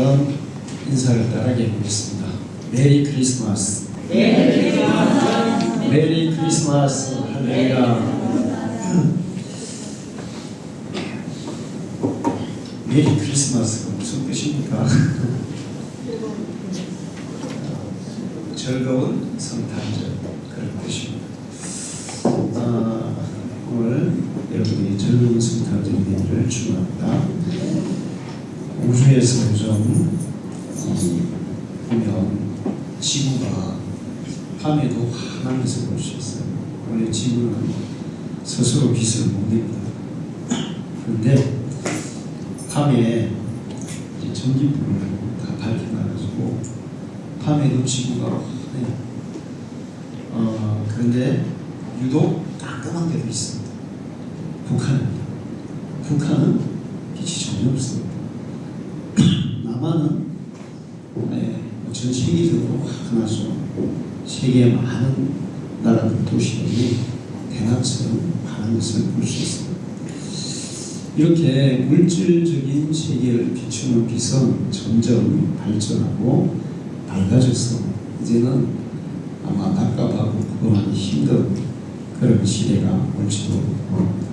한번 인사를 따라게 해보겠습니다. 메리 크리스마스. 메리 크리스마스. 할렐루야. 메리 크리스마스가 무슨 뜻입니까? 즐거운 성탄절 그런 뜻입니다. 오늘 여러분이 즐거운 성탄절 되기를 축원합니다. 우주에서 좀 보면 지구가 밤에도 환하면서 볼 수 있어요. 원래 지구는 스스로 빛을 못 냅니다. 그런데 밤에 전기불을 다 밝혀놔가지고 밤에도 지구가 환해요. 그런데 유독 깜깜한 데도 있습니다. 북한입니다. 북한은 빛이 전혀 없습니다. 남한은 전 세계적으로 환하죠. 세계의 많은 나라들 도시들이 대낮처럼 환한 것을 볼 수 있습니다. 이렇게 물질적인 세계를 비추는 빛은 점점 발전하고 밝아져서 이제는 아마 낮과밤을 구분하기 힘든 그런 시대가 올지도 모릅니다.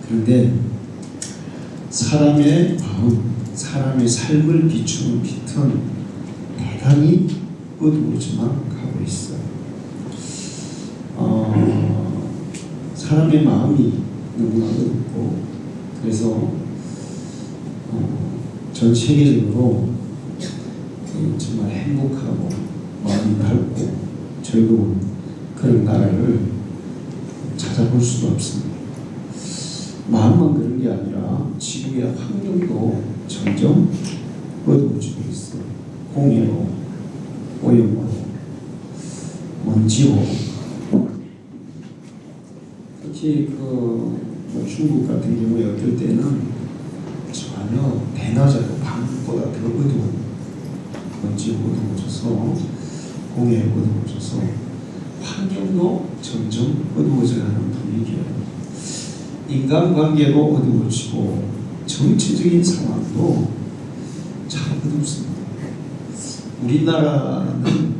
그런데 사람의 마음, 사람의 삶을 비추는 빛은 대단히 어두워져만 가고 있어요. 사람의 마음이 너무나 어둡고 그래서 전 세계적으로 정말 행복하고 마음이 밝고 즐거운 그런 나라를 찾아볼 수가 없습니다. 마음만 그런 게 아니라 지구의 환경도 점점 어두워지고 있어요. 공해로, 오염으로, 먼지로. 특히 중국 같은 경우에 어떨 때는 전혀 대낮에도 밤보다 더 어두운 먼지가 어두워져서 공해가 어두워져서 환경도 점점 어두워져가는 분위기예요. 인간관계도 어두워지고 정치적인 상황도 참 어둡습니다. 우리나라는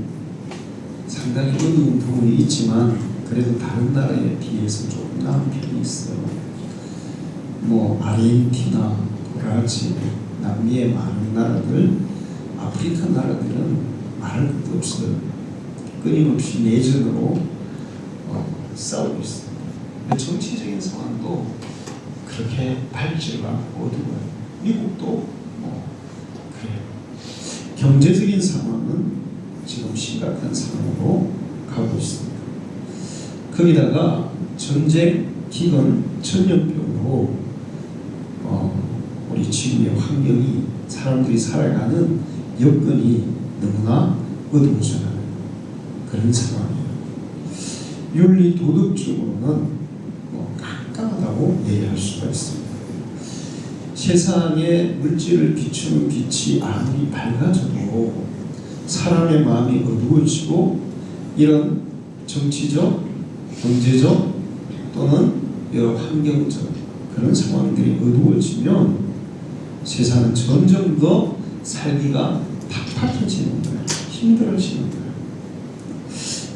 상당히 어두운 부분이 있지만 그래도 다른 나라에 비해서 조금 나은 편이 있어요. 아르헨티나, 브라질, 남미의 많은 나라들, 아프리카 나라들은 말할 것도 없어요. 끊임없이 내전으로 싸우고 있습니다. 정치적인 상황도 그렇게 밝지가 어두워요. 미국도 그래요. 경제적인 상황은 지금 심각한 상황으로 가고 있습니다. 거기다가 전쟁, 기근, 전염병으로 우리 지구의 환경이 사람들이 살아가는 여건이 너무나 어두워져가는 그런 상황이에요. 윤리 도덕적으로는 깜깜하다고 얘기할 수가 있습니다. 세상에 물질을 비추는 빛이 아무리 밝아져도 사람의 마음이 어두워지고 이런 정치적, 경제적 또는 여러 환경적 그런 상황들이 어두워지면 세상은 점점 더 살기가 팍팍해지는 거예요. 힘들어지는 거예요.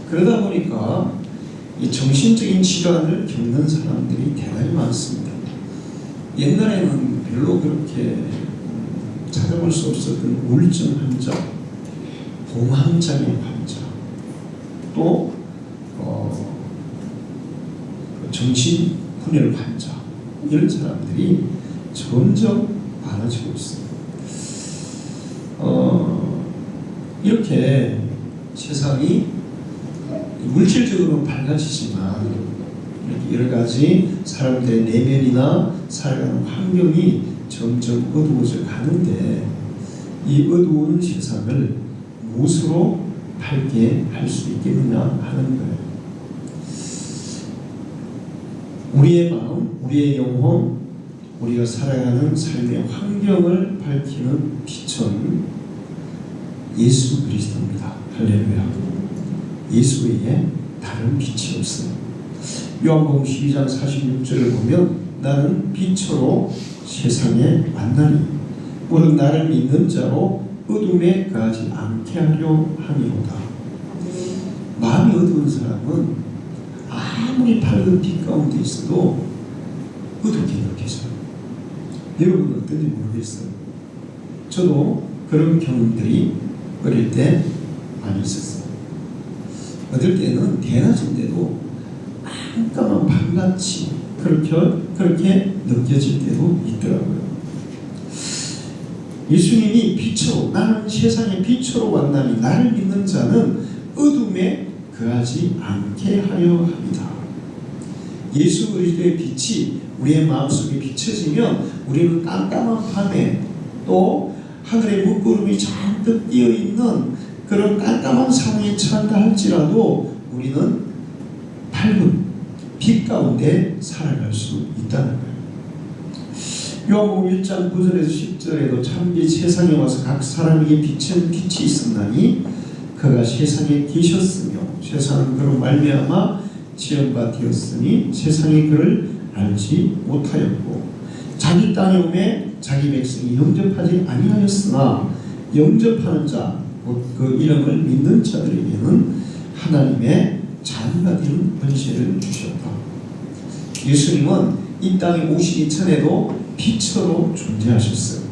그러다 보니까 이 정신적인 질환을 겪는 사람들이 대단히 많습니다. 옛날에는 별로 그렇게 찾아볼 수 없었던 우울증 환자, 공황장애 환자, 또 정신분열 환자 이런 사람들이 점점 많아지고 있습니다. 이렇게 세상이 물질적으로는 밝아지지만 이렇게 여러 가지 사람들의 내면이나 살아가는 환경이 점점 어두워져 가는데 이 어두운 세상을 무엇으로 밝게 할 수 있겠느냐 하는 거예요. 우리의 마음, 우리의 영혼, 우리가 살아가는 삶의 환경을 밝히는 빛은 예수 그리스도입니다. 할렐루야. 예수 외에 다른 빛이 없어요. 요한복음 12장 46절을 보면 나는 빛으로 세상에 왔나니 오직 나를 믿는 자로 어둠에 가지 않게 하려 함이로다. 마음이 어두운 사람은 아무리 밝은 빛 가운데 있어도 어둡게 느껴져요. 여러분은 어떤지 모르겠어요. 저도 그런 경험들이 어릴 때 많이 있었어요. 어떨 때는 대낮인데도 깜깜한 밤같이 그렇게 느껴질 때도 있더라고요. 예수님이 빛으로, 나는 세상의 빛으로 왔나니 나를 믿는 자는 어둠에 거하지 않게 하려 합니다. 예수 그리스도의 빛이 우리의 마음속에 비춰지면 우리는 깜깜한 밤에 또 하늘에 먹구름이 잔뜩 끼어있는 그런 깜깜한 상황에 처한다 할지라도 우리는 밝은 빛 가운데 살아갈 수 있다는 거예요. 요한복음 1장 9절에서 10절에도 참빛 세상에 와서 각 사람에게 비친 빛이 있었나니 그가 세상에 계셨으며 세상은 그로 말미암아 지은 바 되었으니 세상이 그를 알지 못하였고 자기 땅에 오매 자기 백성이 영접하지 아니하였으나 영접하는 자 곧 그 이름을 믿는 자들에게는 하나님의 자녀가 되는 권세를 주셨다. 예수님은 이 땅에 오시기 전에도 빛으로 존재하셨어요.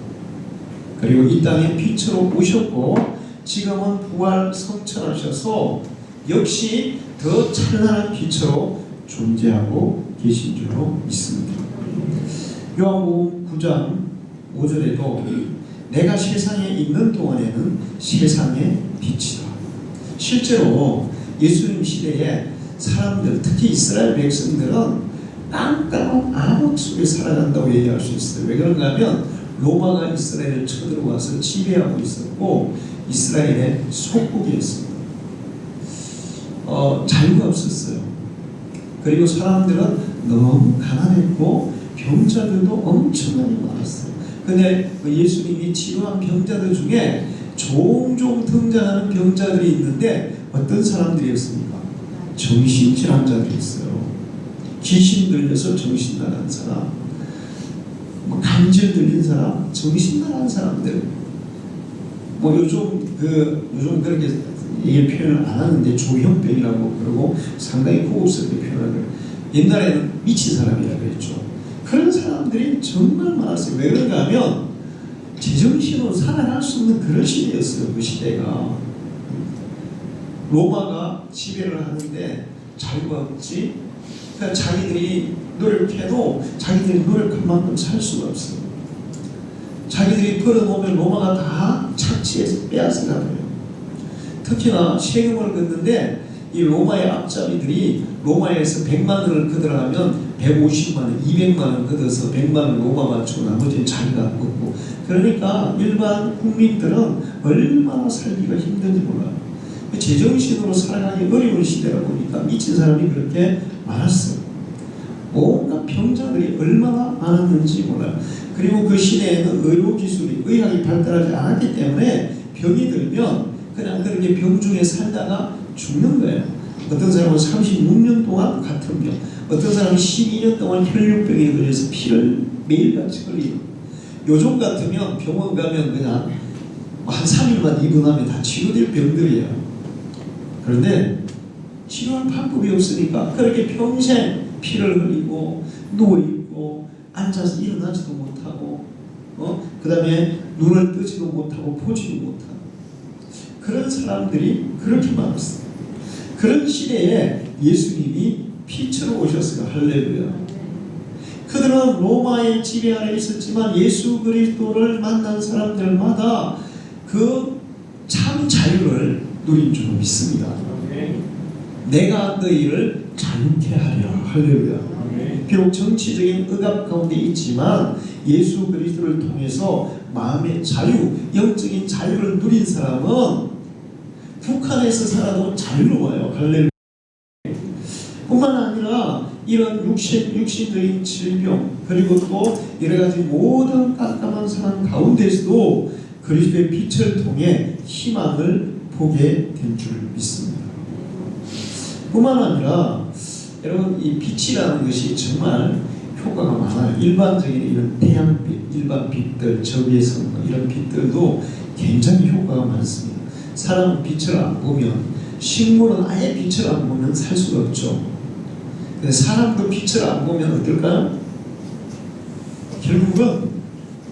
그리고 이 땅에 빛으로 오셨고 지금은 부활 성천하셔서 역시 더 찬란한 빛으로 존재하고 계신 줄로 믿습니다. 요한복음 9장 5절에도 내가 세상에 있는 동안에는 세상의 빛이다. 실제로 예수님 시대에 사람들, 특히 이스라엘 백성들은 깜깜한 암흑 속에 살아간다고 얘기할 수 있어요. 왜 그런가 하면 로마가 이스라엘을 쳐들어와서 지배하고 있었고 이스라엘의 속국이었습니다. 자유가 없었어요. 그리고 사람들은 너무 가난했고 병자들도 엄청나게 많았어요. 근데 예수님이 치료한 병자들 중에 종종 등장하는 병자들이 있는데 어떤 사람들이었습니까? 정신질환자들이었어요. 귀신 들려서 정신 나간 사람, 감질 들린 사람, 정신 나간 사람들. 요즘 그렇게 이게 표현을 안 하는데 조현병이라고 그러고 상당히 고급스럽게 표현하고 옛날에는 미친 사람이라고 했죠. 그런 사람들이 정말 많았어요. 왜 그런가 하면 제정신으로 살아갈 수 없는 그런 시대였어요. 그 시대가. 로마가 지배를 하는데 자유가 없지. 그러니까 자기들이 노력해도 자기들이 노력한 만큼 살 수가 없어요. 자기들이 벌어놓으면 로마가 다 착취해서 빼앗아 가버려요. 특히나 세금을 걷는데 이 로마의 앞잡이들이 로마에서 100만 원을 걷으라면 150만 원, 200만 원 걷어서 100만 원 로마 맞추고 나머지는 자기가 걷고 그러니까 일반 국민들은 얼마나 살기가 힘든지 몰라요. 제정신으로 살아가기 어려운 시대라 보니까 미친 사람이 그렇게 많았어요. 온갖 병자들이 얼마나 많았는지 몰라요. 그리고 그 시대에는 의료기술이 의학이 발달하지 않았기 때문에 병이 들면 그냥 그렇게 병 중에 살다가 죽는 거예요. 어떤 사람은 36년 동안 같은 병, 어떤 사람은 12년 동안 혈류병에 걸려서 피를 매일같이 흘리고 요즘 같으면 병원 가면 그냥 한 3일만 입원하면 다 치료될 병들이에요. 그런데 치료할 방법이 없으니까 그렇게 평생 피를 흘리고 누워있고 앉아서 일어나지도 못하고 그 다음에 눈을 뜨지도 못하고 보지도 못하고 그런 사람들이 그렇게 많았어요. 그런 시대에 예수님이 빛으로 오셨어요. 할렐루야. 그들은 로마의 지배 아래 있었지만 예수 그리스도를 만난 사람들마다 그 참 자유를 누린 줄 믿습니다. 내가 너희를 자유케 하리라. 할렐루야. 비록 정치적인 억압 가운데 있지만 예수 그리스도를 통해서 마음의 자유, 영적인 자유를 누린 사람은 북한에서 살아도 자유로워요. 할렐루야. 뿐만 아니라 이런 육신적인 질병 그리고 또 여러가지 모든 깜깜한 상황 가운데서도 그리스도의 빛을 통해 희망을 보게 된 줄 믿습니다. 뿐만 아니라 여러분 이 빛이라는 것이 정말 효과가 많아요. 일반적인 이런 태양빛, 일반 빛들, 저기에서 이런 빛들도 굉장히 효과가 많습니다. 사람은 빛을 안 보면, 식물은 아예 빛을 안 보면 살 수가 없죠. 근데 사람도 빛을 안 보면 어떨까요? 결국은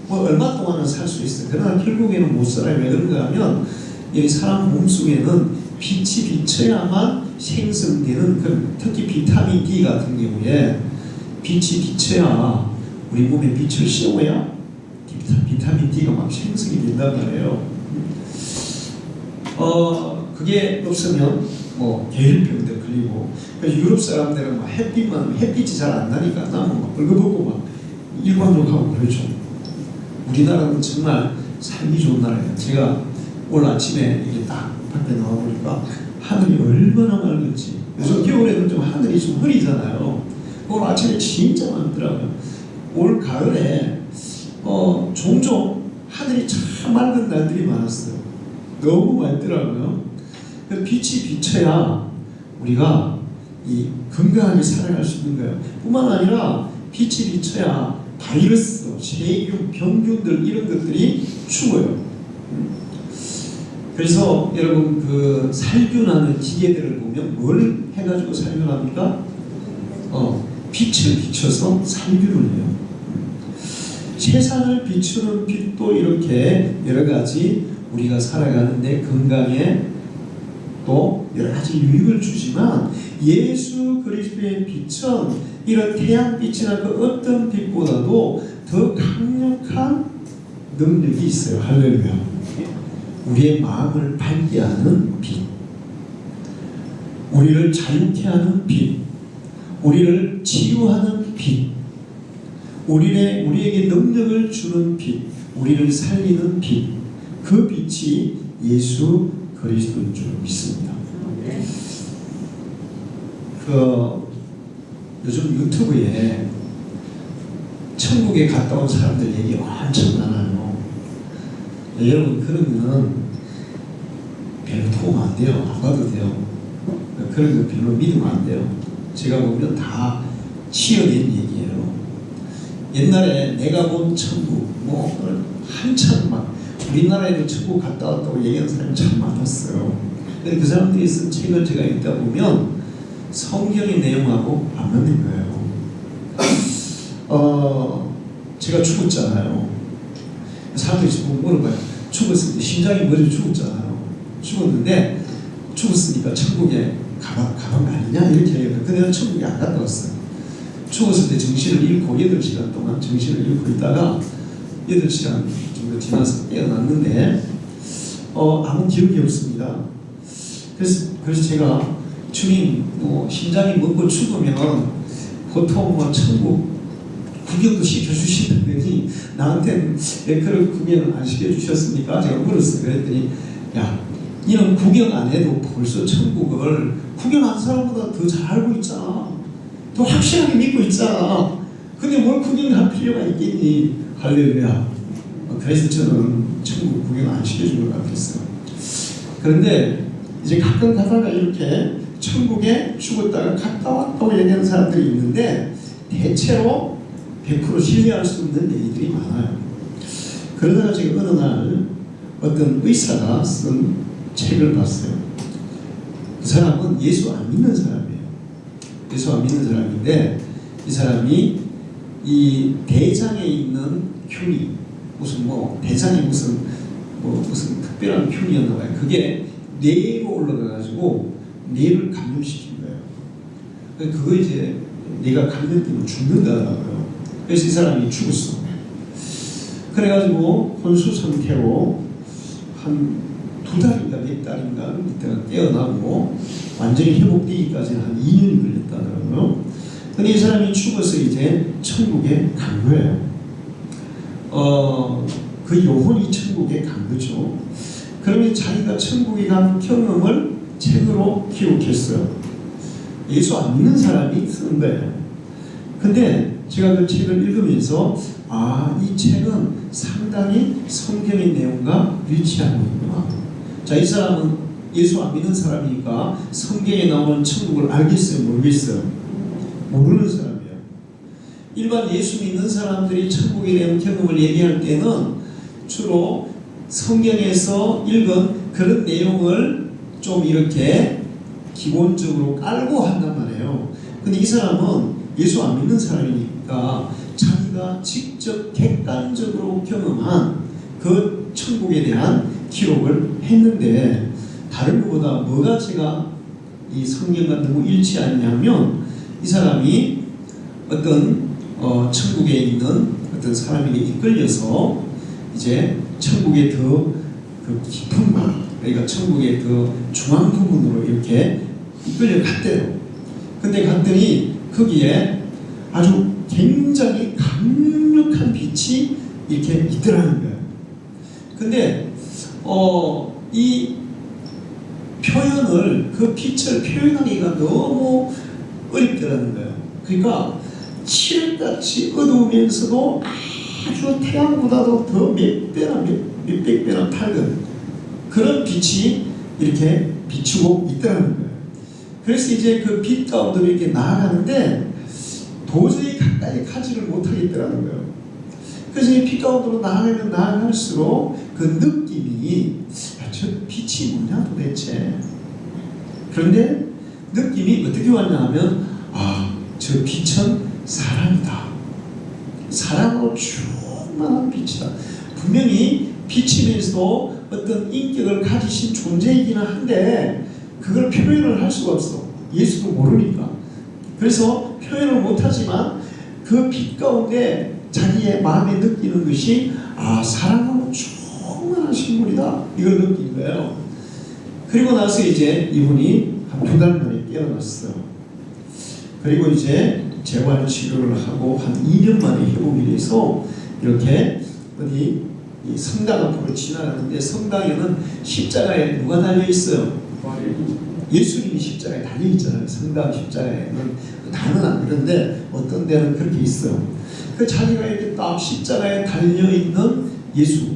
뭐 얼마 동안은 살 수 있어요. 그러나 결국에는 못 살아요. 왜 그런가 하면 이 사람 몸속에는 빛이 비쳐야만 생성되는, 특히 비타민 D 같은 경우에 빛이 비쳐야, 우리 몸에 빛을 씌워야 비타민 D가 막 생성이 된단 말이에요. 그게 없으면 뭐 계열병도 걸리고. 그래서 유럽 사람들은 막 햇빛이 잘 안 나니까 나무 막 벌거벗고 막 일광욕하고 그렇죠. 우리나라는 정말 살기 좋은 나라예요. 제가 오늘 아침에 이게 딱 밖에 나와 보니까 하늘이 얼마나 맑은지. 요즘 겨울에는 좀 하늘이 좀 흐리잖아요. 오늘 아침에 진짜 맑더라고요. 올 가을에 종종 하늘이 참 맑은 날들이 많았어요. 너무 맑더라고요. 빛이 비쳐야 우리가 이 건강하게 살아갈 수 있는 거예요. 뿐만 아니라 빛이 비쳐야 바이러스, 세균, 병균들 이런 것들이 죽어요. 그래서 여러분 그 살균하는 기계들을 보면 뭘 해가지고 살균합니까? 빛을 비춰서 살균을 해요. 세상을 비추는 빛도 이렇게 여러 가지 우리가 살아가는데 건강에 또 여러 가지 유익을 주지만, 예수 그리스도의 빛은 이런 태양빛이나 그 어떤 빛보다도 더 강력한 능력이 있어요. 할렐루야. 우리의 마음을 밝게 하는 빛, 우리를 자유케 하는 빛, 우리를 치유하는 빛, 우리에게 능력을 주는 빛, 우리를 살리는 빛, 그 빛이 예수 그리스도인 줄 믿습니다. 요즘 유튜브에 천국에 갔다 온 사람들 얘기 엄청 많아요. 여러분 그러면 별로 도움 안 돼요. 안 봐도 돼요. 그런 거 별로 믿으면 안 돼요. 제가 보면 다 치어낸 얘기예요. 옛날에 내가 본 천국, 한참 막 우리나라에도 천국 갔다 왔다고 얘기하는 사람이 참 많았어요. 근데 그 사람들이 쓴 책을 제가 읽다 보면 성경의 내용하고 안 맞는 거예요. 제가 죽었잖아요. 사람들이 지금 물어봐요. 죽었을 때 심장이 먼저 죽었잖아요. 죽었는데 죽었으니까 천국에 가방 아니냐 이렇게 해요. 근데 내가 천국에 안 갔다 왔어요. 죽었을 때 정신을 잃고 8시간 동안 정신을 잃고 있다가 8시간 정도 지나서 깨어났는데 아무 기억이 없습니다. 그래서 제가 주님 심장이 먹고 죽으면 보통 천국 구경도 시켜주시더니 나한테는 왜 그런 구경을 안 시켜주셨습니까? 제가 물었어요. 그랬더니 야, 이런 구경 안 해도 벌써 천국을 구경한 사람보다 더 잘 알고 있잖아. 더 확실하게 믿고 있잖아. 근데 뭘 구경할 필요가 있겠니? 할렐루야. 그래서 저는 천국 구경 안 시켜준 것 같았어요. 그런데 이제 가끔 가다가 이렇게 천국에 죽었다가 갔다 왔다고 얘기하는 사람들이 있는데 대체로 100% 신뢰할 수 없는 얘기들이 많아요. 그러다가 제가 어느 날 어떤 의사가 쓴 책을 봤어요. 그 사람은 예수 안 믿는 사람이에요. 예수 안 믿는 사람인데 이 사람이 이 대장에 있는 균이 무슨 대장에 무슨 특별한 균이었나 봐요. 그게 뇌로 올라가가지고 뇌를 감염시킨 거예요. 그거 이제 뇌가 감염되면 죽는다더라고요. 그래서 이 사람이 죽었어. 그래가지고 혼수 상태로 한 2달인가 4달인가 이때가 깨어나고 완전히 회복되기까지는 한 2년이 걸렸다더라고요. 근데 이 사람이 죽어서 이제 천국에 간 거예요. 그 영혼이 천국에 간 거죠. 그러면 자기가 천국에 간 경험을 책으로 기록했어요. 예수 안 믿는 사람이 쓴 거예요. 근데 제가 그 책을 읽으면서 이 책은 상당히 성경의 내용과 일치하고 있구나. 자, 이 사람은 예수 안 믿는 사람이니까 성경에 나오는 천국을 알겠어요? 모르겠어요? 모르는 사람이에요. 일반 예수 믿는 사람들이 천국에 대한 경험을 얘기할 때는 주로 성경에서 읽은 그런 내용을 좀 이렇게 기본적으로 깔고 한단 말이에요. 근데 이 사람은 예수 안 믿는 사람이니까 자기가 직접 객관적으로 경험한 그 천국에 대한 기록을 했는데, 다른 것보다 뭐가 제가 이 성경과 너무 일치하냐면, 이 사람이 어떤 천국에 있는 어떤 사람에게 이끌려서 이제 천국의 더 그 깊은 곳, 그러니까 천국의 더 중앙 부분으로 이렇게 이끌려 갔대요. 근데 갔더니 거기에 아주 굉장히 강력한 빛이 이렇게 있더라는 거예요. 근데 이 표현을, 그 빛을 표현하기가 너무 어렵더라는 거예요. 그러니까 칠흑같이 어두우면서도 아주 태양보다도 더 몇 배나 몇백 배나 밝은 그런 빛이 이렇게 비추고 있다는 거예요. 그래서 이제 그 빛 가운데로 이렇게 나아가는데 도저히 가까이 가지를 못하겠더라는 거예요. 그래서 이 빛 가운데로 나아가면 나아갈수록 그 느낌이, 저 빛이 뭐냐 도대체. 그런데 느낌이 어떻게 왔냐 하면, 저 빛은 사랑이다. 사랑으로 충만한 빛이다. 분명히 빛이면서도 어떤 인격을 가지신 존재이기는 한데 그걸 표현을 할 수가 없어. 예수도 모르니까. 그래서 표현을 못하지만 그 빛 가운데 자기의 마음에 느끼는 것이, 사랑으로 충만한 식물이다, 이걸 느낀 거예요. 그리고 나서 이제 이분이 한 2달 만에 깨어났어요. 그리고 이제 재활 치료를 하고 한 2년 만에 회복이 돼서 이렇게 어디 이 성당 앞으로 지나가는데, 성당에는 십자가에 누가 달려 있어요? 예수님이 십자가에 달려 있잖아요. 성당 십자가에는 다는 안 그런데 어떤 데는 그렇게 있어요. 그 자기가 이렇게 딱 십자가에 달려 있는 예수,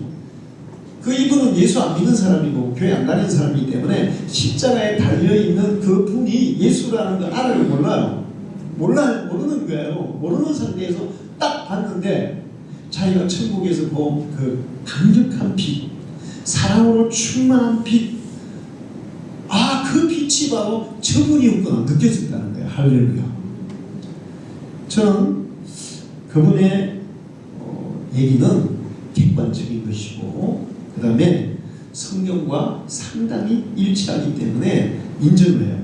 그 이분은 예수 안 믿는 사람이고 교회 안 다니는 사람이기 때문에 십자가에 달려 있는 그 분이 예수라는 걸 알아요, 몰라요? 모르는 거예요. 모르는 상태에서 딱 봤는데 자기가 천국에서 본 그 강력한 빛, 사랑으로 충만한 빛, 그 빛이 바로 저분이었구나 느껴졌다는 거예요. 할렐루야. 저는 그분의 얘기는 객관적인 것이고, 그 다음에 성경과 상당히 일치하기 때문에 인정을 해요.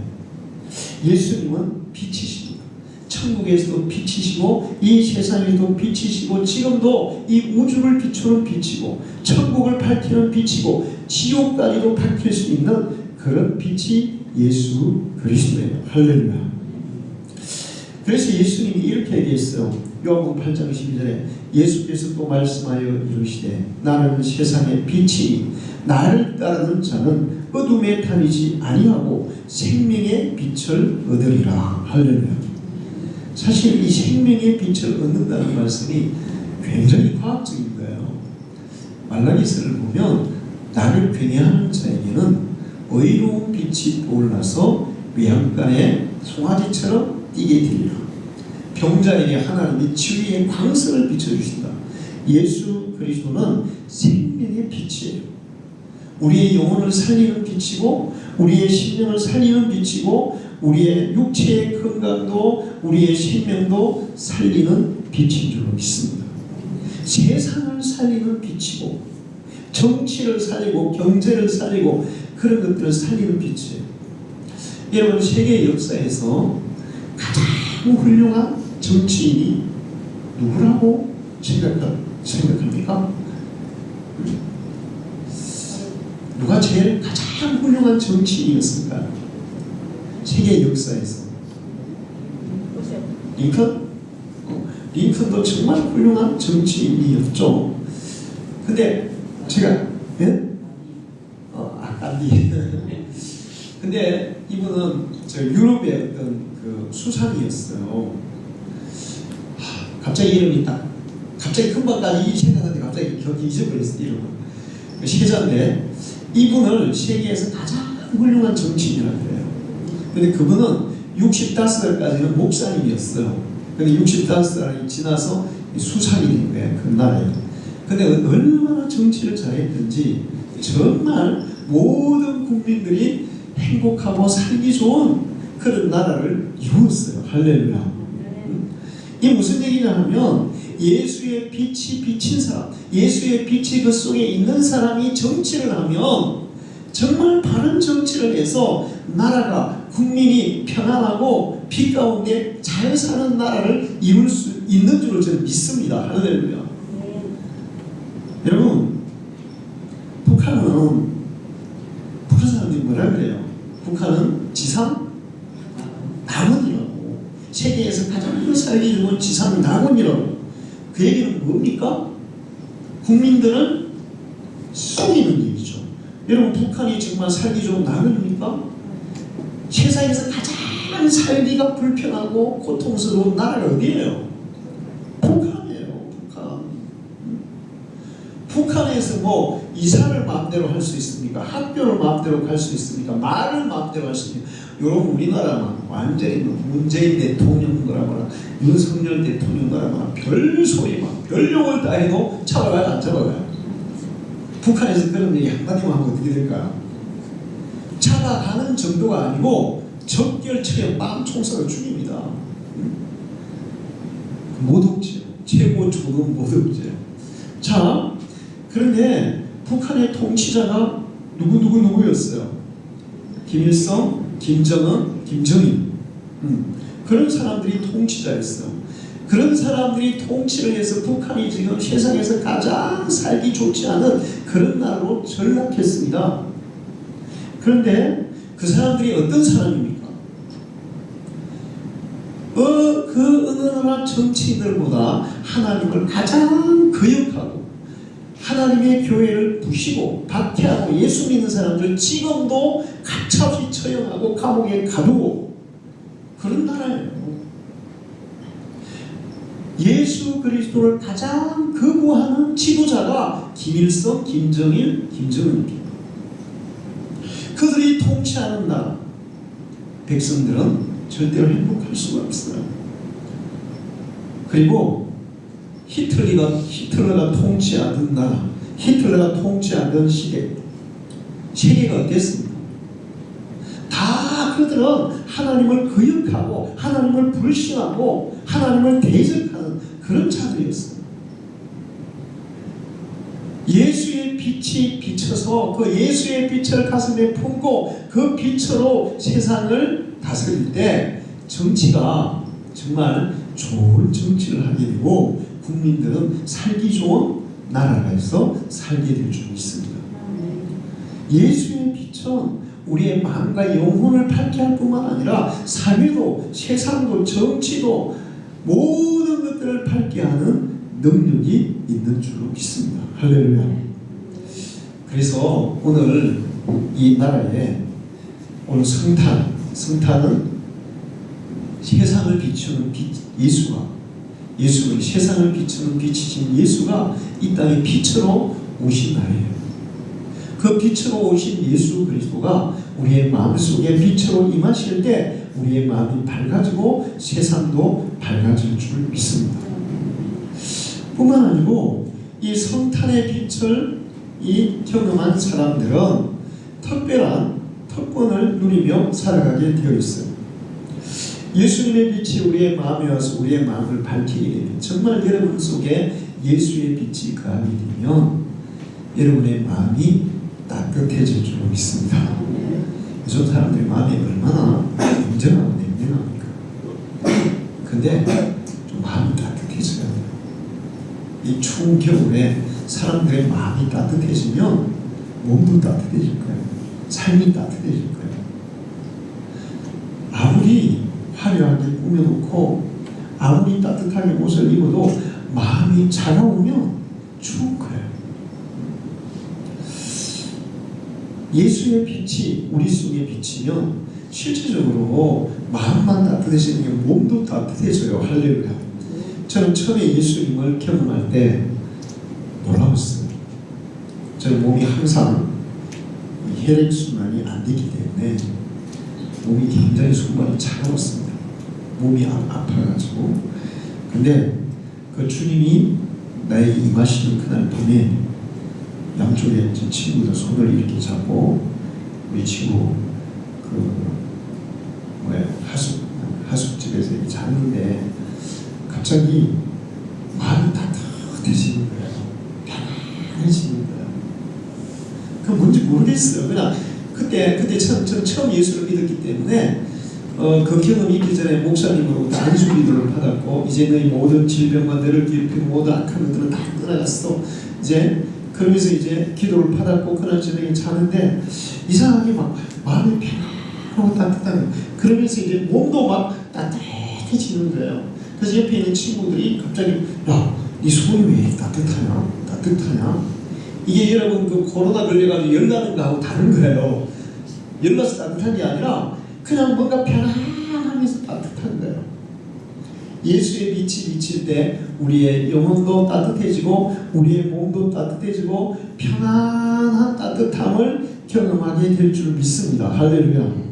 예수님은 빛이십니다. 천국에서도 빛이시고 이 세상에도 빛이시고 지금도 이 우주를 비추는 빛이고 천국을 밝히는 빛이고 지옥까지도 밝힐 수 있는 그런 빛이 예수 그리스도예요. 할렐루야. 그래서 예수님이 이렇게 얘기했어요. 요한복음 8장 12절에 예수께서 또 말씀하여 이르시되 나는 세상의 빛이니 나를 따르는 자는 어둠에 다니지 아니하고 생명의 빛을 얻으리라. 할렐루야. 사실 이 생명의 빛을 얻는다는 말씀이 굉장히 과학적인 거예요. 말라기서를 보면 나를 경외하는 자에게는 의로운 빛이 떠올라서 외양간에 송아지처럼 띄게 되리라. 병자에게 하나님이 치유의 광선을 비춰주신다. 예수 그리스도는 생명의 빛이에요. 우리의 영혼을 살리는 빛이고 우리의 심령을 살리는 빛이고 우리의 육체의 건강도 우리의 생명도 살리는 빛인 줄로 믿습니다. 세상을 살리는 빛이고 정치를 살리고 경제를 살리고 그런 것들을 살리는 빛이에요. 여러분, 세계 역사에서 가장 훌륭한 정치인이 누구라고 생각합니까? 누가 제일 가장 훌륭한 정치인이었을까요? 세계 역사에서 링컨? 링컨도 정말 훌륭한 정치인이었죠. 근데 제가 간디. 근데 이분은 저 유럽의 어떤 그 수상이었어요. 갑자기 이름이 갑자기 금방까지 생각하는데 갑자기 기억이 잊어버렸어. 이름을. 세자인데 이분을 세계에서 가장 훌륭한 정치인이라고 해요. 근데 그분은 65살까지는 목사님이었어요. 근데 65살이 지나서 수상이 된 거예요. 그 나라에. 근데 얼마나 정치를 잘했는지 정말 모든 국민들이 행복하고 살기 좋은 그런 나라를 이루었어요. 할렐루야. 이 무슨 얘기냐 하면 예수의 빛이 비친 사람, 예수의 빛이 그 속에 있는 사람이 정치를 하면 정말 바른 정치를 해서 나라가 국민이 편안하고 빛 가운데 잘 사는 나라를 이룰 수 있는 줄로 저는 믿습니다. 할렐루야. 여러분, 북한 사람들이 뭐라 그래요? 북한은 지상 낙원이라고, 세계에서 가장 살기 좋은 지상 낙원이라고. 그 얘기는 뭡니까? 국민들은 속이는 얘기죠. 여러분, 북한이 정말 살기 좋은 낙원입니까? 세상에서 가장 살기가 불편하고 고통스러운 나라가 어디예요? 북한이에요. 북한에서 뭐 이사를 마음대로 할 수 있습니까? 학교를 마음대로 갈 수 있습니까? 말을 마음대로 할 수 있습니까? 여러분, 우리나라만 완전히 문재인 대통령 거라거나 윤석열 대통령 거라거나 별소리만 별용을 다 해도 잡아가요, 안 잡아가요? 북한에서 그런 얘기 한마디만 하면 어떻게 될까요? 잡아가는 정도가 아니고 적결처에 빵 총살을 죽입니다. 모독죄, 최고 조롱 모독죄. 자, 그런데 북한의 통치자가 누구였어요? 김일성, 김정은, 김정일. 그런 사람들이 통치자였어요. 그런 사람들이 통치를 해서 북한이 지금 세상에서 가장 살기 좋지 않은 그런 나라로 전락했습니다. 그런데 그 사람들이 어떤 사람입니까? 그 어느 나라 정치인들보다 하나님을 가장 거역하고 하나님의 교회를 부시고 박해하고 예수 믿는 사람들 지금도 가차없이 처형하고 감옥에 가두고 그런 나라예요. 예수 그리스도를 가장 거부하는 지도자가 김일성, 김정일, 김정은입니다. 그들이 통치하는 나라 백성들은 절대로 행복할 수가 없어요. 그리고 히틀러가 통치하던 나라, 히틀러가 통치하던 시대, 세계가 어땠습니까? 다 그들은 하나님을 거역하고 하나님을 불신하고 하나님을 대적하는 그런 자들이었어요. 예수의 빛이 비쳐서 그 예수의 빛을 가슴에 품고 그 빛으로 세상을 다스릴 때 정치가 정말 좋은 정치를 하게 되고 국민들은 살기 좋은 나라에서 살게 될 줄 믿습니다. 예수의 빛은 우리의 마음과 영혼을 밝게 할 뿐만 아니라 사회도 세상도 정치도 모든 것들을 밝게 하는 능력이 있는 줄로 믿습니다. 할렐루야. 그래서 오늘 이 나라에 오늘 성탄은 세상을 비추는 빛, 예수가 세상을 비추는 빛이신 예수가 이 땅에 빛으로 오신 날이에요. 그 빛으로 오신 예수 그리스도가 우리의 마음속에 빛으로 임하실 때 우리의 마음이 밝아지고 세상도 밝아질 줄 믿습니다. 뿐만 아니고 이 성탄의 빛을 이 경험한 사람들은 특별한 특권을 누리며 살아가게 되어 있어요. 예수님의 빛이 우리의 마음에 와서 우리의 마음을 밝히게 되면 정말 여러분 속에 예수의 빛이 가하게 되면 여러분의 마음이 따뜻해질 줄 믿습니다. 요즘 사람들의 마음이 얼마나 냉정하고 냉랭합니까? 근데 좀 마음이 따뜻해져야 돼요. 이 추운 겨울에 사람들의 마음이 따뜻해지면 몸도 따뜻해질 거예요. 삶이 따뜻해질 거예요. 아무리 화려하게 꾸며놓고 아무리 따뜻하게 옷을 입어도 마음이 차가우면 추운 거예요. 예수의 빛이 우리 속에 비치면 실질적으로 마음만 따뜻해지는 게 몸도 따뜻해져요. 할렐루야. 저는 처음에 예수님을 경험할 때 놀라웠어요. 저희 몸이 항상 혈액순환이 안 되기 때문에 몸이 굉장히 순간이 차가웠습니다. 몸이 아파가지고 근데 그 주님이 나에게 임하시는 그날 밤에 양쪽에 제 친구들 손을 이렇게 잡고 우리 친구 하숙집에서 이렇게 잤는데 갑자기 마음이 따뜻해지는 거예요. 편안해지는 거예요. 그 뭔지 모르겠어요. 그냥 그때 처음 예수를 믿었기 때문에 그 경험이 있기 전에 목사님으로부터 안수기도를 받았고 이제 너희 모든 질병과 너를 괴롭히는 모든 악한 것들은 다 떠나갔어. 이제 그러면서 이제 기도를 받았고 그날 저녁에 자는데 이상하게 막 마음이 편안하고 따뜻한 거예요. 그러면서 이제 몸도 막 따뜻해지는 거예요. 그래서 옆에 있는 친구들이 갑자기 야, 네 손이 왜 따뜻하냐? 이게 여러분 그 코로나 걸려가지고 열나는 거하고 다른 거예요. 열나서 따뜻한 게 아니라 그냥 뭔가 편안하면서 따뜻한 거예요. 예수의 빛이 비칠 때 우리의 영혼도 따뜻해지고 우리의 몸도 따뜻해지고 편안한 따뜻함을 경험하게 될 줄 믿습니다. 할렐루야.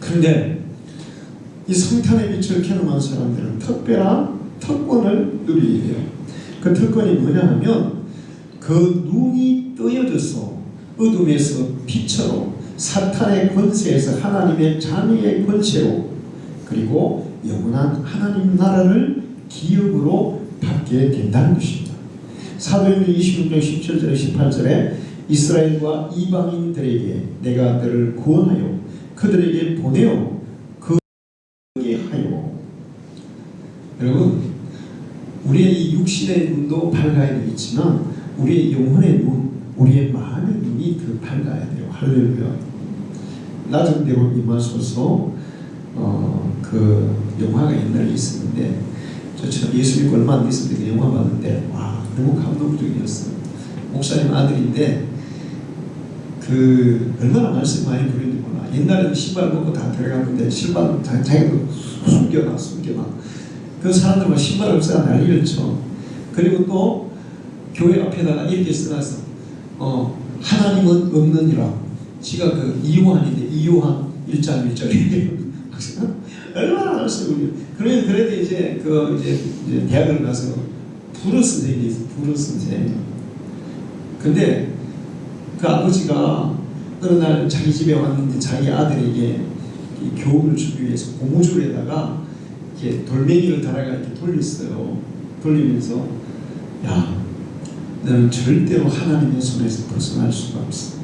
그런데 이 성탄의 빛을 경험한 사람들은 특별한 특권을 누리게 돼요. 그 특권이 뭐냐 하면 그 눈이 뜨여져서 어둠에서 빛으로 사탄의 권세에서 하나님의 자녀의 권세로 그리고 영원한 하나님 나라를 기업으로 받게 된다는 것입니다. 사도행전 26장 17절에 18절에 이스라엘과 이방인들에게 내가 너를 구원하여 그들에게 보내어 그에게 하여. 여러분, 우리의 이 육신의 눈도 밝아야 되겠지만 우리의 영혼의 눈, 우리의 마음의 눈이 더 밝아야 돼요. 할렐루야. 낮은 데로 임하소서. 그 영화가 옛날에 있었는데 저 예수 믿고 얼마 안 됐을 때 그 영화 봤는데 와 너무 감동적이었어요. 목사님 아들인데 그 얼마나 말씀 많이 부르는지 몰라. 옛날에는 신발 벗고 다 들어갔는데 신발 자기도 숨겨놔. 그 사람들은 신발 없어야 난리를 쳐. 그리고 또 교회 앞에다가 이렇게 써놨어. 하나님은 없느니라. 지가 그 이요한인데 이요한 1장 1절에 얼마나 알았어요. 그래도 이제 이제 대학을 가서 불어 선생님이 있어요. 불어 선생. 근데 그 아버지가 어느 날 자기 집에 왔는데 자기 아들에게 교훈을 주기 위해서 고무줄에다가 이렇게 돌멩이를 달아가 이렇게 돌렸어요. 돌리면서 야, 너는 절대로 하나님의 손에서 벗어날 수가 없어.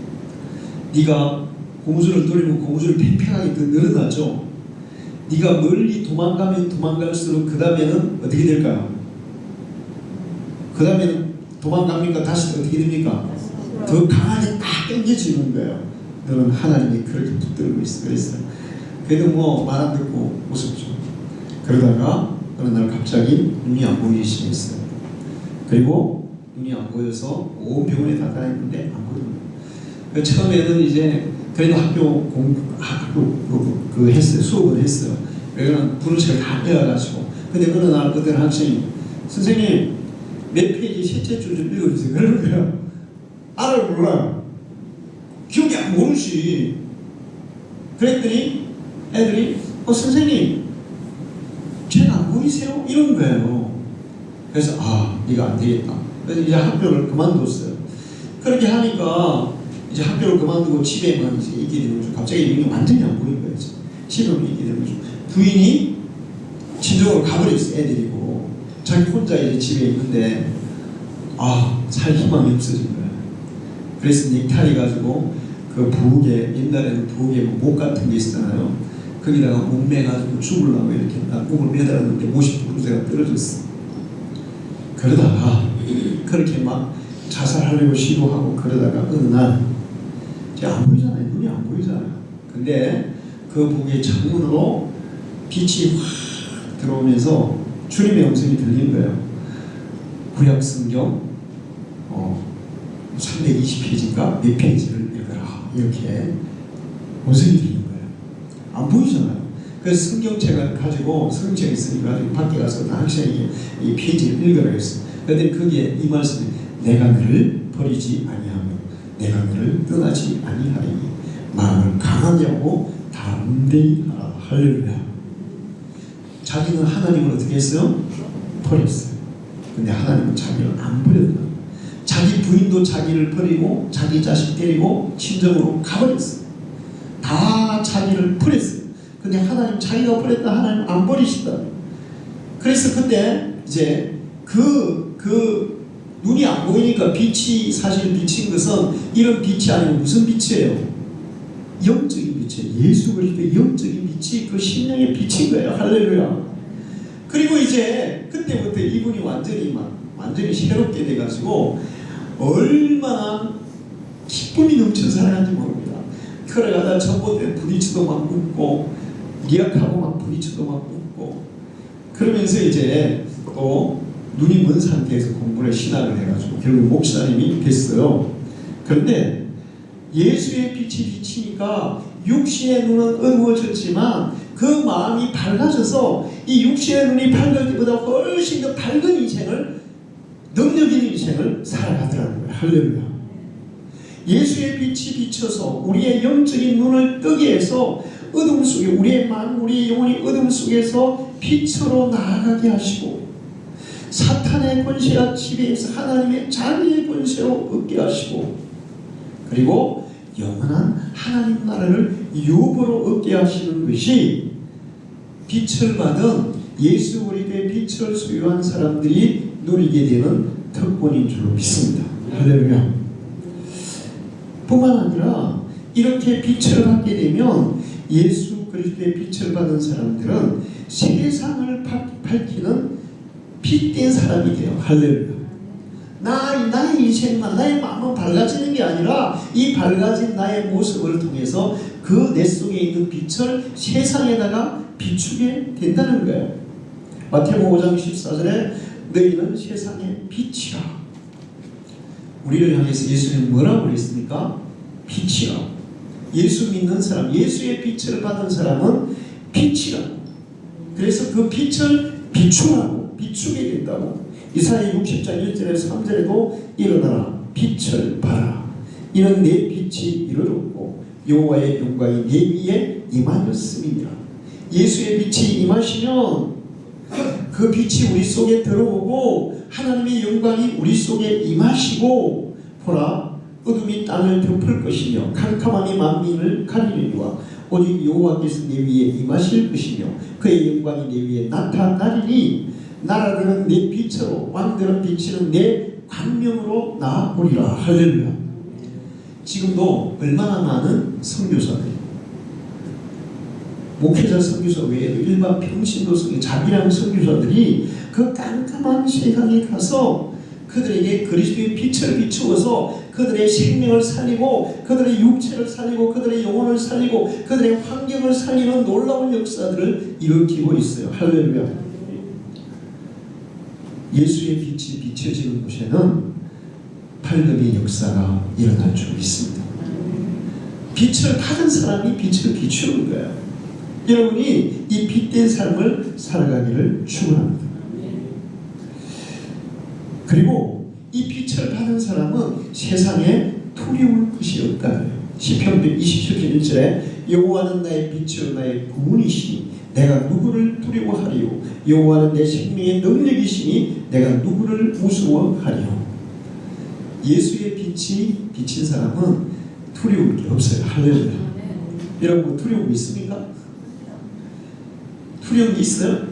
네가 고무줄을 돌리면 고무줄이 팽팽하게 그 늘어나죠. 네가 멀리 도망가면 도망갈수록 그 다음에는 어떻게 될까요? 그 다음에는 도망갑니까? 다시 어떻게 됩니까? 더 강하게 딱 당겨지는 거예요. 너는 하나님이 그렇게 붙들고 있어. 그랬어요. 그래도 뭐 말 안 듣고 웃었죠. 그러다가 어느 날 갑자기 눈이 안 보이기 시작했어요. 그리고 눈이 안 보여서 온 병원에 다 다녔는데 안 보이는 거예요. 처음에는 이제 그래도 학교 했어요. 수업을 했어요. 그러면 부르체를 다 빼어가지고. 근데 어느 날 어떤 학생이 선생님 몇 페이지 셋째 줄 좀 읽어주세요. 그러는 거예요. 알아를 몰라요. 기억이 안 모르시. 그랬더니 애들이 선생님 책 안 보이세요? 이런 거예요. 그래서 네가 안 되겠다. 그래서 이제 학교를 그만뒀어요. 그렇게 하니까 이제 학교를 그만두고 집에만 이제 있게 되는 거죠. 갑자기 눈이 완전히 안 보이는 거예요. 집에만 있게 되는 거죠. 부인이 친정으로 가버렸어요. 애들이고 자기 혼자 이제 집에 있는데 살 희망이 없어진 거예요. 그래서 넥타이 가지고 그 부엌에 옛날에는 부엌에 목 같은 게 있었잖아요. 거기다가 목 매가지고 죽으려고 이렇게 목을 매달았는데 못이 부르세가 떨어졌어. 그러다가 그렇게 막 자살하려고 시도하고 그러다가 어느 날 안 보이잖아요. 눈이 안 보이잖아요. 근데 그 부엌의 창문으로 빛이 확 들어오면서 주님의 음성이 들린 거예요. 구약 성경 320페이지인가 몇 페이지를 읽어라. 이렇게 음성이 들린 거예요. 안 보이잖아요. 그래서 성경책을 가지고 성경책이 있으니까 밖에 가서 학생에게 이 페이지를 읽으라 했어요. 그런데 거기에 이 말씀이 내가 너를 버리지 아니하며 내가 너를 떠나지 아니하리니 마음을 강하게 하고 담대히 하라. 할렐루야. 자기는 하나님을 어떻게 했어요? 버렸어요. 근데 하나님은 자기를 안 버렸다. 자기 부인도 자기를 버리고 자기 자식 데리고 친정으로 가버렸어요. 다 자기를 버렸어요. 근데 하나님 자기가 버렸다. 하나님 안 버리신다. 그래서 그때 이제 그 눈이 안 보이니까 빛이 사실 비친 것은 이런 빛이 아니고 무슨 빛이에요? 영적인 빛이에요. 예수 그리스도의 영적인 빛이 그 심령의 빛인 거예요. 할렐루야. 그리고 이제 그때부터 이분이 완전히 새롭게 돼가지고 얼마나 기쁨이 넘쳐 살아간지 모릅니다. 걸어가다 전봇대 부딪혀도 막 웃고 리약하고 막 부딪혀도 막 웃고 그러면서 이제 또 눈이 먼 상태에서 공부를 신학을 해가지고 결국 목사님이 됐어요. 그런데 예수의 빛이 비치니까 육신의 눈은 어두워졌지만 그 마음이 밝아져서 이 육신의 눈이 밝을 때보다 훨씬 더 밝은 인생을, 능력 있는 인생을 살아가더라는 거예요. 할렐루야. 예수의 빛이 비쳐서 우리의 영적인 눈을 뜨게 해서 어둠 속에 우리의 마음, 우리의 영혼이 어둠 속에서 빛으로 나아가게 하시고 사탄의 권세가 지배해서 하나님의 자비의 권세로 얻게 하시고 그리고 영원한 하나님 나라를 유업으로 얻게 하시는 것이 빛을 받은 예수 그리스도의 빛을 소유한 사람들이 누리게 되는 특권인 줄로 믿습니다. 할렐루야. 뿐만 아니라 이렇게 빛을 받게 되면 예수 그리스도의 빛을 받은 사람들은 세상을 밝히는 빛된 사람이 돼요. 할렐루야. 나의 인생만, 나의 마음은 밝아지는 게 아니라 이 밝아진 나의 모습을 통해서 그 내 속에 있는 빛을 세상에다가 비추게 된다는 거예요. 마태복음 5장 14절에 너희는 세상의 빛이라. 우리를 향해서 예수님은 뭐라고 그랬습니까? 빛이라. 예수 믿는 사람, 예수의 빛을 받은 사람은 빛이라고. 그래서 그 빛을 비추라고, 비추게 된다고. 이사야 60장 1절에서 3절에도 일어나라 빛을 발하라. 이는 내 빛이 이르렀고 여호와의 영광이 내 위에 임하였음이니라. 예수의 빛이 임하시면 그 빛이 우리 속에 들어오고 하나님의 영광이 우리 속에 임하시고 보라 어둠이 땅을 덮을 것이며 캄캄함이 만민을 가리리니와 오직 여호와께서 내 위에 임하실 것이며 그의 영광이 내 위에 나타나리니 나라들은 내 빛으로 왕들은 비치는 내 광명으로 나아오리라. 할렐루야. 지금도 얼마나 많은 선교사들이 목회자 선교사 외에도 일반 평신도 자비랑 선교사들이 그 깜깜한 세상에 가서 그들에게 그리스도의 빛을 비추어서 그들의 생명을 살리고 그들의 육체를 살리고 그들의 영혼을 살리고 그들의 환경을 살리는 놀라운 역사들을 일으키고 있어요. 할렐루야. 예수의 빛이 비춰지는 곳에는 밝음의 역사가 일어날 줄 믿습니다. 빛을 받은 사람이 빛을 비추는 거예요. 여러분이 이 빛된 삶을 살아가기를 축원합니다. 그리고 이 빛을 받은 사람은 세상에 두려울 것이 없다. 시편 27편 1절에 여호와는 나의 빛이요 나의 구원이시니 내가 누구를 두려워하리요 여호와는 내 생명의 능력이시니 내가 누구를 무서워하리요. 예수의 빛이 비친 사람은 두려울 게 없어요. 할렐루야. 여러분 두려움 있습니까? 두려움이 있어요?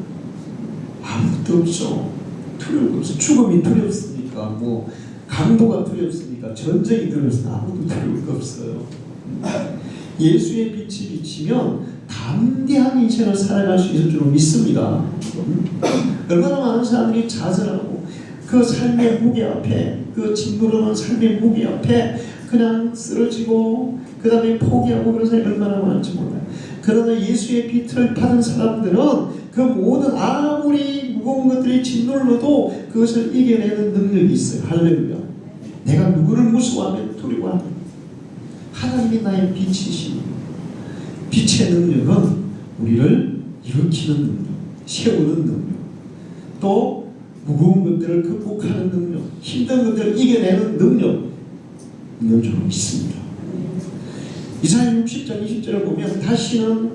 아무것도 없죠. 두려움 없어요. 죽음이 두렵습니까? 뭐 강도가 두렵습니까? 전쟁이 두렵습니까? 아무것도 두려울 게 없어요. 예수의 빛이 비치면 담대한 인생을 살아갈 수 있을 줄 믿습니다. 얼마나 많은 사람들이 좌절하고 그 삶의 무게 앞에 그 짓누르는 삶의 무게 앞에 그냥 쓰러지고 그 다음에 포기하고 그런 사람이 얼마나 많은지 몰라요. 그러나 예수의 빛을 받은 사람들은 그 모든 아무리 무거운 것들이 짓눌러도 그것을 이겨내는 능력이 있어요. 할렐루야. 내가 누구를 무서워하면 두려워하는 하나님이 나의 빛이시니 빛의 능력은 우리를 일으키는 능력, 세우는 능력, 또 무거운 것들을 극복하는 능력, 힘든 것들을 이겨내는 능력 있는 줄 믿습니다. 이사야 60장 20절을 보면 다시는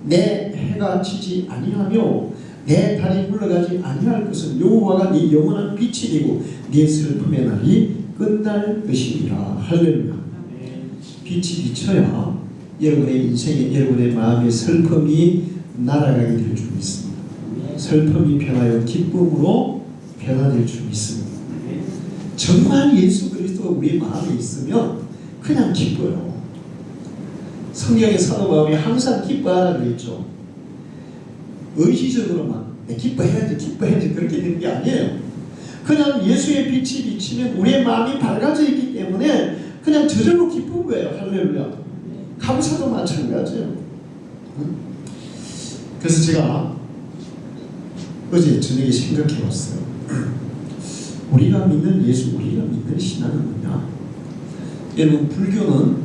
내 해가 지지 아니하며 내 달이 물러가지 아니할 것은 여호와가 네 영원한 빛이 되고 네 슬픔의 날이 끝날 것이니라. 할렐루야. 빛이 비쳐야 여러분의 인생에 여러분의 마음의 슬픔이 날아가게 될 줄 믿습니다. 슬픔이 변하여 기쁨으로 변화될 줄 믿습니다. 정말 예수 그리스도가 우리 마음에 있으면 그냥 기뻐요. 성경의 사도 바울이 항상 기뻐하라 그랬죠. 의지적으로만 기뻐해야지 그렇게 되는 게 아니에요. 그냥 예수의 빛이 비치면 우리의 마음이 밝아져 있기 때문에 그냥 저절로 기쁜 거예요. 할렐루야. 감사도 마찬가지예요. 그래서 제가 어제 저녁에 생각해 봤어요. 우리가 믿는 예수, 우리가 믿는 신앙은 뭐냐? 여러분, 불교는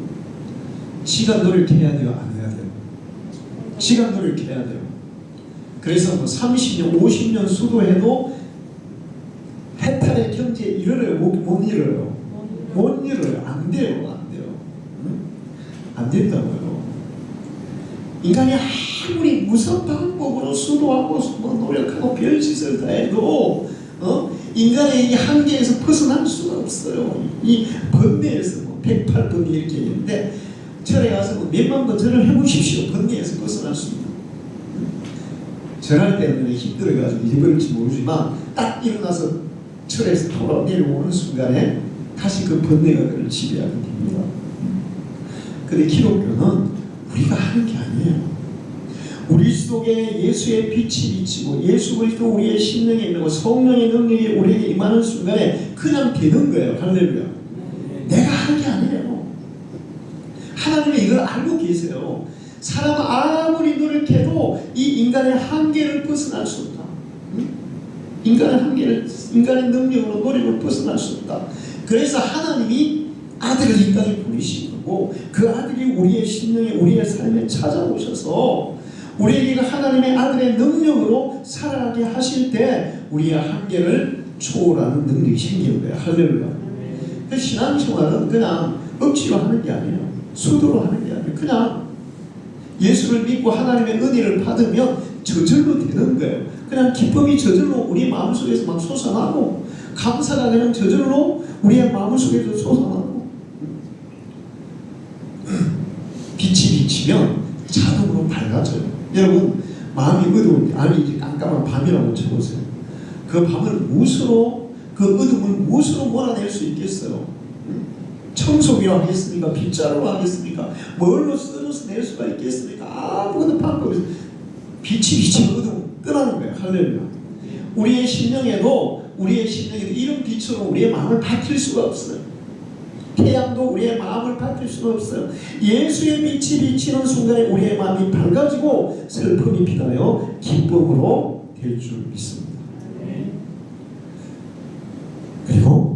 시간 노력해야 돼요, 안 해야 돼요? 시간 노력해야 돼요. 그래서 뭐 30년, 50년 수도해도 해탈의 경지에 이르러요? 못 이르러요? 못 이르러요. 안 돼요. 안 돼요. 응? 안 된다고요. 인간이 아무리 무슨 방법으로 수도하고 뭐 노력하고 별짓을 다 해도 인간의 이 한계에서 벗어날 수가 없어요. 이 번뇌에서 뭐 108번이 이렇게 있는데 절에 가서 뭐 몇만 번 절을 해보십시오. 번뇌에서 벗어날 수 있는. 절할 때는 힘들어가지고 잊어버릴지 모르지만 딱 일어나서 절에서 돌아 내려오는 순간에 다시 그 번뇌가 그를 지배하게 됩니다. 근데 기독교는 우리가 하는 게 아니에요. 우리 속에 예수의 빛이 비치고 예수 그리스도 우리의 심령에 있는 거 성령의 능력이 우리에게 임하는 순간에 그냥 되는 거예요. 할렐루야. 내가 하는 게 아니에요. 하나님이 이걸 알고 계세요. 사람은 아무리 노력해도 이 인간의 한계를 벗어날 수 없다. 인간의 한계를, 인간의 능력으로 노력을 벗어날 수 없다. 그래서 하나님이 아들을 이 땅에 보내신 거고 그 아들이 우리의 심령에 우리의 삶에 찾아오셔서 우리에게 하나님의 아들의 능력으로 살아가게 하실 때 우리의 한계를 초월하는 능력이 생기는 거예요. 할렐루야. 그 신앙생활은 그냥 억지로 하는 게 아니에요. 수도로 하는 게 아니에요. 그냥 예수를 믿고 하나님의 은혜를 받으면 저절로 되는 거예요. 그냥 기쁨이 저절로 우리 마음속에서 막 솟아나고 감사가 그냥 저절로 우리의 마음속에서 솟아나고 빛이 비치면 자동으로 밝아져요. 여러분 마음이 어두울 때 아니 이제 깜깜한 밤이라고 쳐보세요. 그 밤을 무엇으로 그 어둠을 무엇으로 몰아낼 수 있겠어요? 청소기로 하겠습니까? 빗자루로 하겠습니까? 뭘로 썰어서 낼 수가 있겠습니까? 아무것도 방법이 없어요. 빛이 비치면 어둠 떠나는 거예요. 할렐루야. 우리의 심령에도 이런 빛으로 우리의 마음을 밝힐 수가 없어요. 태양도 우리의 마음을 밝힐 수가 없어요. 예수의 빛이 비치는 순간에 우리의 마음이 밝아지고 슬픔이 피하여 기쁨으로 될 줄 믿습니다. 그리고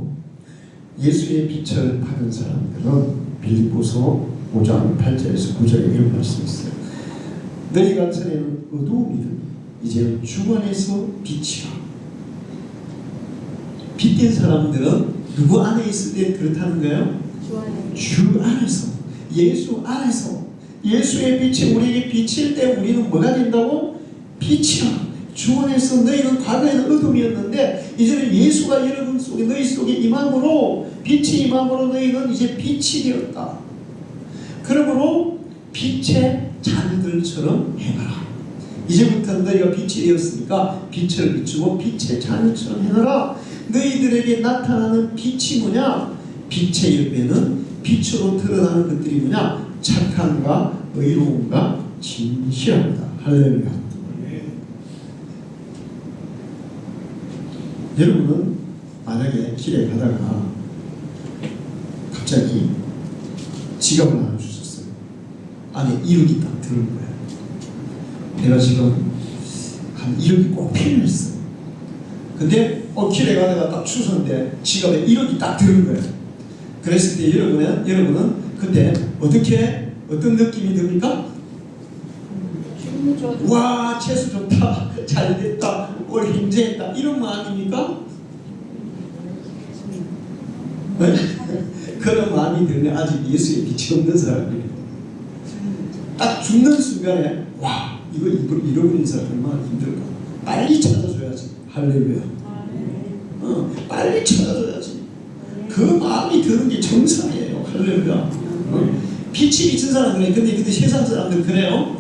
예수의 빛을 받은 사람들은 빌립보서 5장 8절에서 9절에 이런 말씀이 있어요. 너희가 전에는 어두움이더니 이제는 주 안에서 빛이라. 빛된 사람들은 누구 안에 있을 때 그렇다는 거예요? 주 안에서. 예수 안에서. 예수의 빛이 우리에게 비칠 때 우리는 뭐가 된다고? 빛이라. 주 안에서 너희는 과거에는 어둠이었는데 이제는 예수가 여러분 속에 너희 속에 임함으로 빛이 임함으로 너희는 이제 빛이 되었다. 그러므로 빛의 자녀들처럼 해라. 이제부터 너희가 빛이 되었으니까 빛을 비추고 빛의 자녀처럼 해라. 너희들에게 나타나는 빛이 뭐냐? 빛의 옆에는 빛으로 드러나는 것들이 뭐냐? 착함과 의로움과 진실합니다. 할렐루야. 여러분은 만약에 길에 가다가 갑자기 지갑을 하나 주셨어요. 안에 1억이 딱 들은 거예요. 내가 지금 한 1억이 꼭 필요했어. 근데 길에 가다가 딱 추석인데 지갑에 1억이 딱 들은 거예요. 그랬을 때 여러분은 그때 어떤 느낌이 듭니까? 와, 재수 좋다, 잘됐다, 오늘 힘재했다, 이런 마음입니까? 네? 그런 마음이 들면 아직 예수의 빛이 없는 사람이에요. 딱 죽는 순간에 와, 이거 잃어버린 사람 얼마나 힘들까. 빨리 찾아줘야지. 할렐루야. 빨리 찾아줘야지. 그 마음이 드는 게 정상이에요. 할렐루야. 빛이 비친 사람 그래. 근데 세상 사람들 그래요.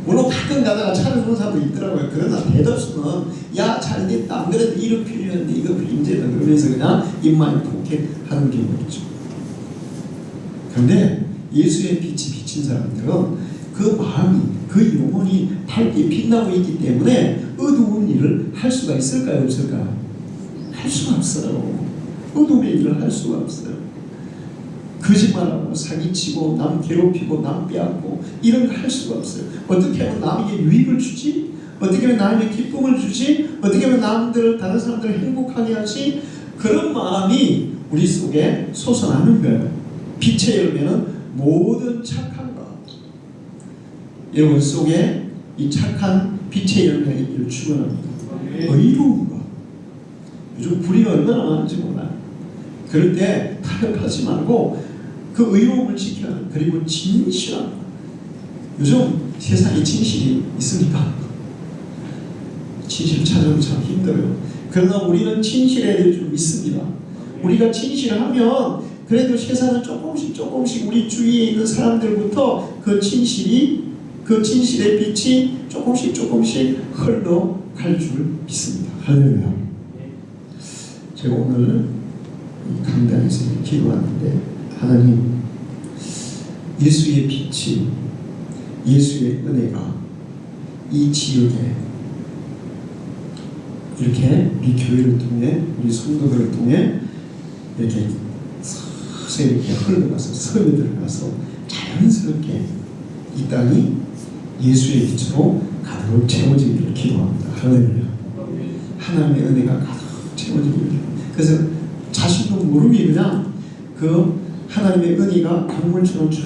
물론 가끔 가다가 차를 주는 사람도 있더라고요. 그러나 대다수는 야 잘됐다. 안 그래도 이런 필요했는데 이거 문제다. 그러면서 그냥 입만 포켓하는 경우가 있죠. 그런데 예수의 빛이 비친 사람들은 그 마음이 그 영혼이 밝게 빛나고 있기 때문에 어두운 일을 할 수가 있을까요? 없을까요? 할 수가 없어요. 어둠의 일을 할 수가 없어요. 거짓말하고 사기치고 남 괴롭히고 남 빼앗고 이런 거 할 수가 없어요. 어떻게 하면 남에게 유익을 주지? 어떻게 하면 남에게 기쁨을 주지? 어떻게 하면 다른 사람들을 행복하게 하지? 그런 마음이 우리 속에 솟아나는 거예요. 빛의 열매는 모든 착한 것. 여러분 속에 이 착한 빛의 열매가 있기를 축원합니다. 의로운 것. 요즘 불의가 얼마나 많은지 몰라요. 그럴 때 타협하지 말고 그 의로움을 지켜야 하는, 그리고 진실한 것. 요즘 세상에 진실이 있습니까? 진실 찾아오기 참 힘들어요. 그러나 우리는 진실에 좀 있습니다. 우리가 진실하면 그래도 세상은 조금씩 우리 주위에 있는 사람들부터 그 진실의 빛이 조금씩 흘러갈 줄 믿습니다. 할렐루야. 제가 오늘 이 강단에서 기도하는데 하나님, 예수의 빛이, 예수의 은혜가 이 지역에 이렇게 우리 교회를 통해, 우리 성도들을 통해 이렇게 서서히 이렇게 흘러가서 스며들어가서 자연스럽게 이 땅이 예수의 빛으로 가득 채워지기를 기도합니다. 할렐루야. 하나님의 은혜가 가득 채워지기를. 그래서 자신도 모르게 그냥 그 하나님의 은혜가 강물처럼 쫙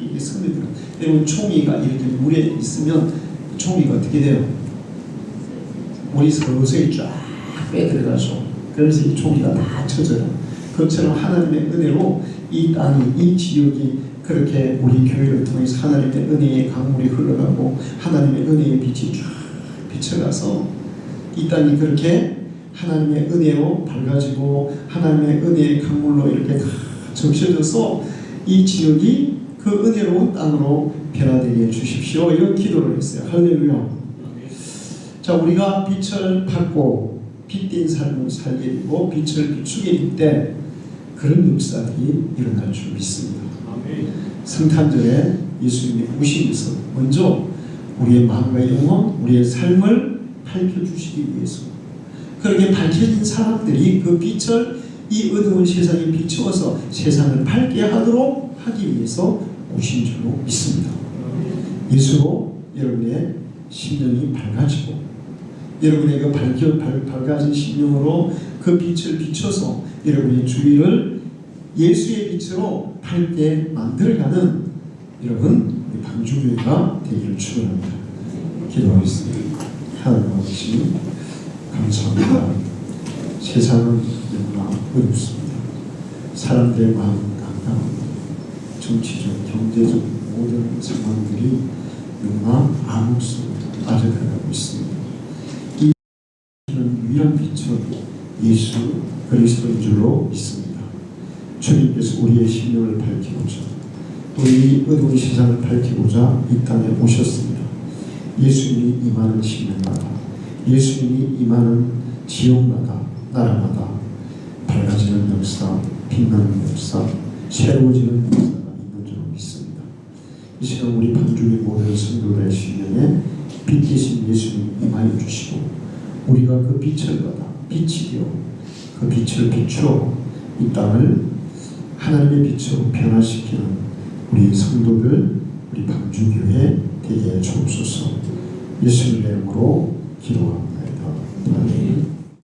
이렇게 스며들어요. 여러분 총이가 이렇게 물에 있으면 총이가 어떻게 돼요? 물이 서서히 쫙 빼들어가죠. 그래서 이 총이가 다 쳐져요. 그것처럼 하나님의 은혜로 이 땅이, 이 지역이 그렇게 우리 교회를 통해서 하나님의 은혜의 강물이 흘러가고 하나님의 은혜의 빛이 쫙 비쳐가서 이 땅이 그렇게 하나님의 은혜로 밝아지고 하나님의 은혜의 강물로 이렇게 다 적셔져서 이 지역이 그 은혜로운 땅으로 변화되게 해주십시오. 이런 기도를 했어요. 할렐루야. 자, 우리가 빛을 받고 빛된 삶을 살게 되고 빛을 비추게 될 때 그런 역사들이 일어날 줄 믿습니다. 성탄절에 예수님이 오시면서 먼저 우리의 마음과 영혼, 우리의 삶을 밝혀주시기 위해서 그렇게 밝혀진 사람들이 그 빛을 이 어두운 세상에 비추어서 세상을 밝게 하도록 하기 위해서 오신 줄로 믿습니다. 예수로 여러분의 심령이 밝아지고 여러분의 그 밝아진 심령으로 그 빛을 비춰서 여러분의 주위를 예수의 빛으로 밝게 만들어가는 여러분 우리 방주교회가 되기를 축원합니다. 기도하겠습니다. 하나님 아버지 감사합니다. 세상은 너무나 어렵습니다. 사람들의 마음은 깜깜합니다. 정치적, 경제적 모든 상황들이 너무나 암흑 속으로 빠져들어가고 있습니다. 이 유일한 빛은 예수 그리스도인 줄로 믿습니다. 주님께서 우리의 심령을 밝히고자 또 이 어두운 세상을 밝히고자 이 땅에 오셨습니다. 예수님이 임하는 심령마다, 예수님이 임하는 지역마다, 나라마다 밝아지는 역사, 빛나는 역사, 새로워지는 역사가 있는 줄로 믿습니다. 이 시간 우리 방주의 모든 성도들의 심령에 빛 되신 예수님 임하여 주시고 우리가 그 빛을 받아 빛이 되어 그 빛을 비추어 이 땅을 하나님의 빛으로 변화시키는 우리 성도들, 우리 방주교회 되게 해 주옵소서. 예수님의 이름으로 기도합니다. 아멘.